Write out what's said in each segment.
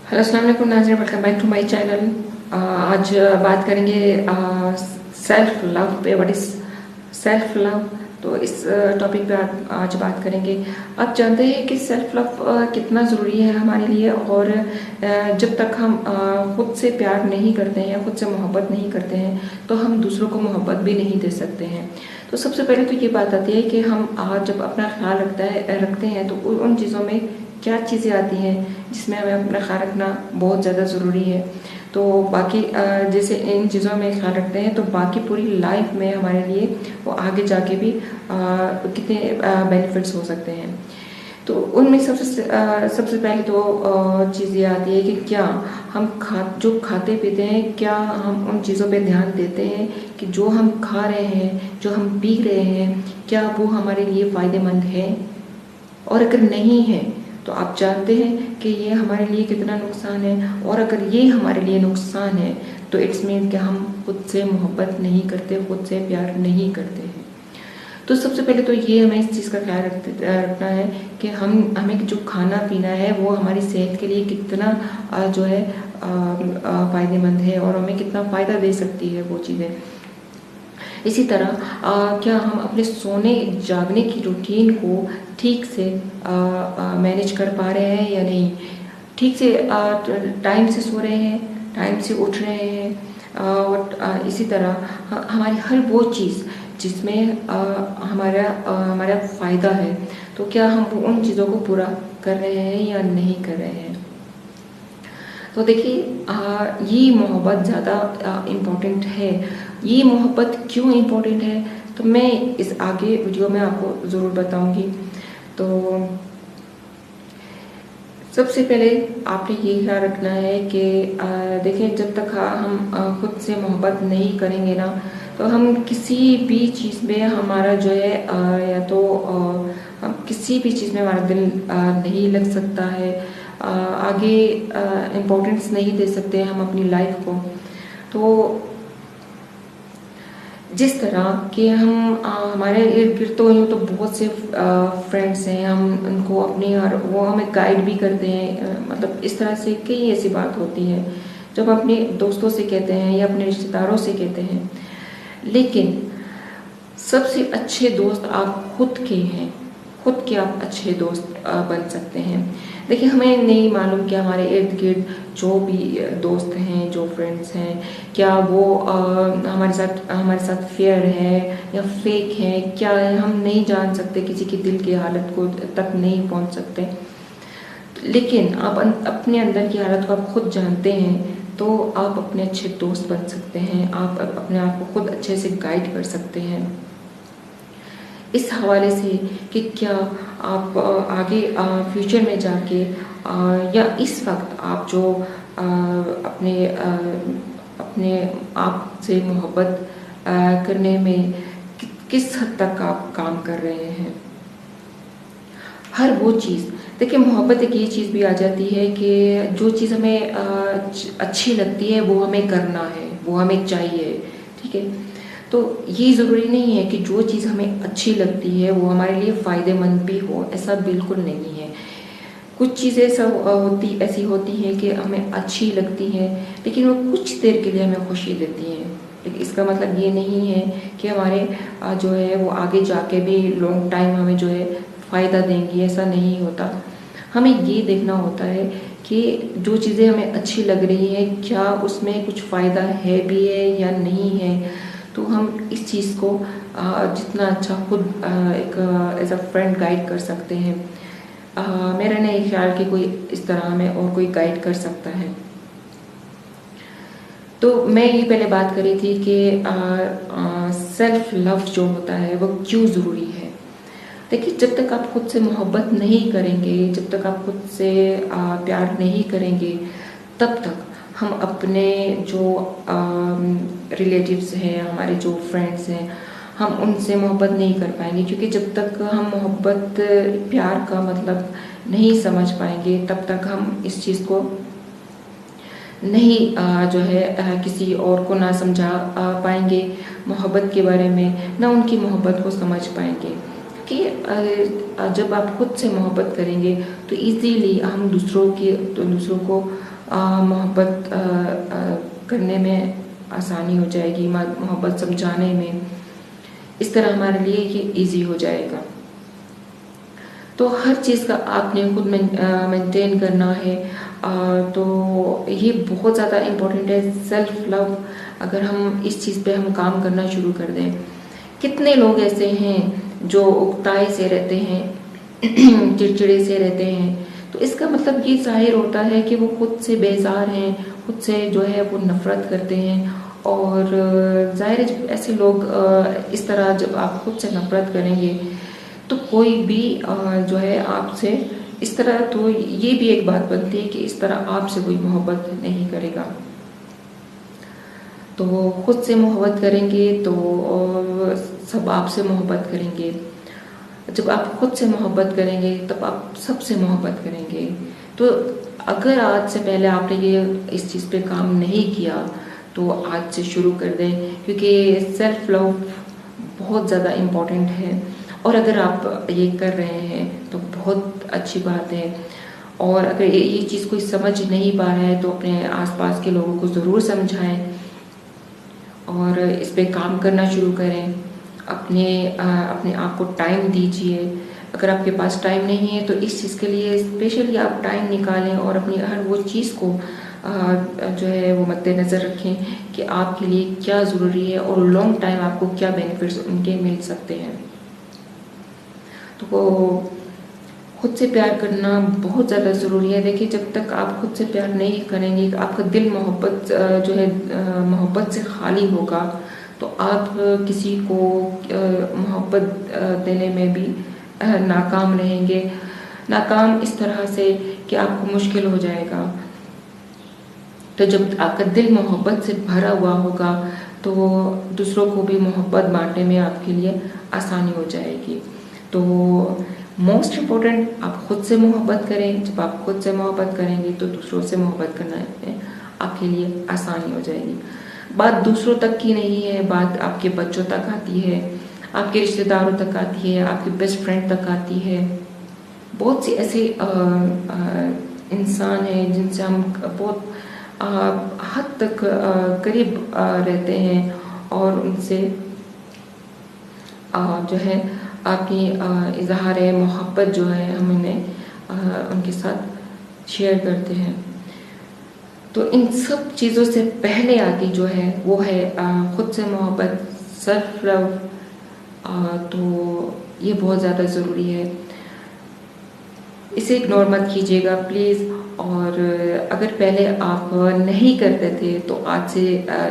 Hello अस्सलाम वालेकुम नाज़रीन, welcome back to my channel. आज बात करेंगे सेल्फ लव पे। What is self love? तो इस टॉपिक पे आज बात करेंगे। आप जानते हैं कि सेल्फ लव कितना ज़रूरी है हमारे लिए, और जब तक हम खुद से प्यार नहीं करते हैं, खुद से मोहब्बत नहीं करते हैं, तो हम दूसरों को मोहब्बत भी नहीं दे सकते हैं। तो सबसे पहले तो ये बात आती है कि हम जब अपना ख्याल रखते हैं तो उन चीज़ों में क्या चीज़ें आती हैं जिसमें हमें अपना ख्याल रखना बहुत ज़्यादा ज़रूरी है। तो बाकी जैसे इन चीज़ों में ख्याल रखते हैं तो बाकी पूरी लाइफ में हमारे लिए वो आगे जाके भी कितने बेनिफिट्स हो सकते हैं। तो उनमें सबसे पहले तो चीज़ ये आती है कि क्या हम जो खाते पीते हैं, क्या हम उन चीज़ों पे ध्यान देते हैं कि जो हम खा रहे हैं, जो हम पी रहे हैं, क्या वो हमारे लिए फ़ायदेमंद है? और अगर नहीं है तो आप जानते हैं कि ये हमारे लिए कितना नुकसान है। और अगर ये हमारे लिए नुकसान है तो इट्स मीन कि हम खुद से मोहब्बत नहीं करते, खुद से प्यार नहीं करते हैं। तो सबसे पहले तो ये हमें इस चीज़ का ख्याल रखना है कि हमें जो खाना पीना है वो हमारी सेहत के लिए कितना जो है फ़ायदेमंद है, और हमें कितना फ़ायदा दे सकती है वो चीज़ें। इसी तरह क्या हम अपने सोने जागने की रूटीन को ठीक से मैनेज कर पा रहे हैं या नहीं? ठीक से टाइम से सो रहे हैं, टाइम से उठ रहे हैं, और इसी तरह हमारी हर वो चीज़ जिसमें हमारा फ़ायदा है, तो क्या हम उन चीज़ों को पूरा कर रहे हैं या नहीं कर रहे हैं? तो देखिए, ये मोहब्बत ज़्यादा इम्पोर्टेंट है। ये मोहब्बत क्यों इम्पोर्टेंट है तो मैं इस आगे वीडियो में आपको ज़रूर बताऊंगी। तो सबसे पहले आपने ये ख्याल रखना है कि देखिए, जब तक हम खुद से मोहब्बत नहीं करेंगे ना, तो हम किसी भी चीज़ में हमारा जो है या तो हम किसी भी चीज़ में हमारा दिल नहीं लग सकता है, आगे इम्पोर्टेंस नहीं दे सकते हम अपनी लाइफ को। तो जिस तरह कि हम हमारे इर्द गिर्द तो यूँ तो बहुत से फ्रेंड्स हैं, हम उनको वो हमें गाइड भी करते हैं। मतलब इस तरह से कई ऐसी बात होती है जब हम अपने दोस्तों से कहते हैं या अपने रिश्तेदारों से कहते हैं। लेकिन सबसे अच्छे दोस्त आप खुद के हैं, खुद के आप अच्छे दोस्त बन सकते हैं। देखिए, हमें नहीं मालूम कि हमारे इर्द गिर्द जो भी दोस्त हैं, जो फ्रेंड्स हैं, क्या वो हमारे साथ फेयर है या फेक है, क्या है, हम नहीं जान सकते। किसी की दिल की हालत को तक नहीं पहुंच सकते। लेकिन आप अपने अंदर की हालत को आप खुद जानते हैं, तो आप अपने अच्छे दोस्त बन सकते हैं। आप अपने आप को खुद अच्छे से गाइड कर सकते हैं। इस हवाले से कि क्या आप आगे फ्यूचर में जाके या इस वक्त आप जो अपने आप से मोहब्बत करने में किस हद तक आप काम कर रहे हैं। हर वो चीज़, देखिए, मोहब्बत एक ये चीज़ भी आ जाती है कि जो चीज़ हमें अच्छी लगती है वो हमें करना है, वो हमें चाहिए। ठीक है, तो ये ज़रूरी नहीं है कि जो चीज़ हमें अच्छी लगती है वो हमारे लिए फ़ायदेमंद भी हो, ऐसा बिल्कुल नहीं है। कुछ चीज़ें ऐसी होती हैं कि हमें अच्छी लगती हैं, लेकिन वो कुछ देर के लिए हमें खुशी देती हैं। लेकिन इसका मतलब ये नहीं है कि हमारे जो है वो आगे जाके भी लॉन्ग टाइम हमें जो है फ़ायदा देंगी, ऐसा नहीं होता। हमें ये देखना होता है कि जो चीज़ें हमें अच्छी लग रही हैं, क्या उसमें कुछ फ़ायदा है भी है या नहीं है। तो हम इस चीज़ को जितना अच्छा खुद एक एज अ फ्रेंड गाइड कर सकते हैं। मेरा नहीं ख्याल कि कोई इस तरह हमें और कोई गाइड कर सकता है। तो मैं ये पहले बात करी थी कि सेल्फ लव जो होता है वो क्यों ज़रूरी है। देखिए, जब तक आप खुद से मोहब्बत नहीं करेंगे, जब तक आप खुद से प्यार नहीं करेंगे, तब तक हम अपने जो रिलेटिव्स हैं, हमारे जो फ्रेंड्स हैं, हम उनसे मोहब्बत नहीं कर पाएंगे। क्योंकि जब तक हम मोहब्बत प्यार का मतलब नहीं समझ पाएंगे, तब तक हम इस चीज़ को नहीं जो है किसी और को ना समझा पाएंगे मोहब्बत के बारे में, ना उनकी मोहब्बत को समझ पाएंगे। कि जब आप खुद से मोहब्बत करेंगे तो इजीली हम दूसरों को محبت کرنے میں آسانی ہو جائے گی، محبت سمجھانے میں، اس طرح ہمارے لیے یہ ایزی ہو جائے گا۔ تو ہر چیز کا آپ نے خود مینٹین کرنا ہے، تو یہ بہت زیادہ امپورٹنٹ ہے سیلف لو۔ اگر ہم اس چیز پہ ہم کام کرنا شروع کر دیں، کتنے لوگ ایسے ہیں جو اکتائے سے رہتے ہیں، چڑچڑے سے رہتے ہیں، تو اس کا مطلب یہ ظاہر ہوتا ہے کہ وہ خود سے بیزار ہیں، خود سے جو ہے وہ نفرت کرتے ہیں۔ اور ظاہر ہے جب ایسے لوگ اس طرح جب آپ خود سے نفرت کریں گے تو کوئی بھی جو ہے آپ سے اس طرح، تو یہ بھی ایک بات بنتی ہے کہ اس طرح آپ سے کوئی محبت نہیں کرے گا۔ تو خود سے محبت کریں گے تو سب آپ سے محبت کریں گے۔ جب آپ خود سے محبت کریں گے تب آپ سب سے محبت کریں گے۔ تو اگر آج سے پہلے آپ نے یہ اس چیز پہ کام نہیں کیا تو آج سے شروع کر دیں، کیونکہ سیلف لو بہت زیادہ امپورٹنٹ ہے، اور اگر آپ یہ کر رہے ہیں تو بہت اچھی بات ہے۔ اور اگر یہ چیز کوئی سمجھ نہیں پا رہا ہے تو اپنے آس پاس کے لوگوں کو ضرور سمجھائیں اور اس پہ کام کرنا شروع کریں۔ اپنے آپ کو ٹائم دیجیے۔ اگر آپ کے پاس ٹائم نہیں ہے تو اس چیز کے لیے اسپیشلی آپ ٹائم نکالیں اور اپنی ہر وہ چیز کو جو ہے وہ مد نظر رکھیں کہ آپ کے لیے کیا ضروری ہے اور لانگ ٹائم آپ کو کیا بینیفٹس ان کے مل سکتے ہیں۔ تو خود سے پیار کرنا بہت زیادہ ضروری ہے۔ دیکھیے جب تک آپ خود سے پیار نہیں کریں گے، آپ کا دل محبت جو ہے محبت سے خالی ہوگا، تو آپ کسی کو محبت دینے میں بھی ناکام رہیں گے۔ ناکام اس طرح سے کہ آپ کو مشکل ہو جائے گا۔ تو جب آپ کا دل محبت سے بھرا ہوا ہوگا تو دوسروں کو بھی محبت بانٹنے میں آپ کے لیے آسانی ہو جائے گی۔ تو موسٹ امپورٹنٹ آپ خود سے محبت کریں۔ جب آپ خود سے محبت کریں گے تو دوسروں سے محبت کرنا میں آپ کے لیے آسانی ہو جائے گی۔ بات دوسروں تک کی نہیں ہے، بات آپ کے بچوں تک آتی ہے، آپ کے رشتہ داروں تک آتی ہے، آپ کے بیسٹ فرینڈ تک آتی ہے۔ بہت سی ایسے انسان ہیں جن سے ہم بہت حد تک قریب رہتے ہیں اور ان سے جو ہے اپنی اظہار محبت جو ہے ہم انہیں ان کے ساتھ شیئر کرتے ہیں۔ تو ان سب چیزوں سے پہلے آتی جو ہے وہ ہے خود سے محبت، سیلف لو۔ تو یہ بہت زیادہ ضروری ہے، اسے اگنور مت کیجیے گا پلیز۔ اور اگر پہلے آپ نہیں کرتے تھے تو آج سے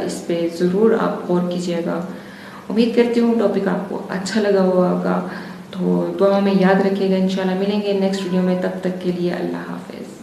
اس پہ ضرور آپ غور کیجیے گا۔ امید کرتی ہوں ٹاپک آپ کو اچھا لگا ہوگا، تو دعاؤں میں یاد رکھیے گا۔ انشاءاللہ ملیں گے نیکسٹ ویڈیو میں، تب تک کے لیے اللہ حافظ۔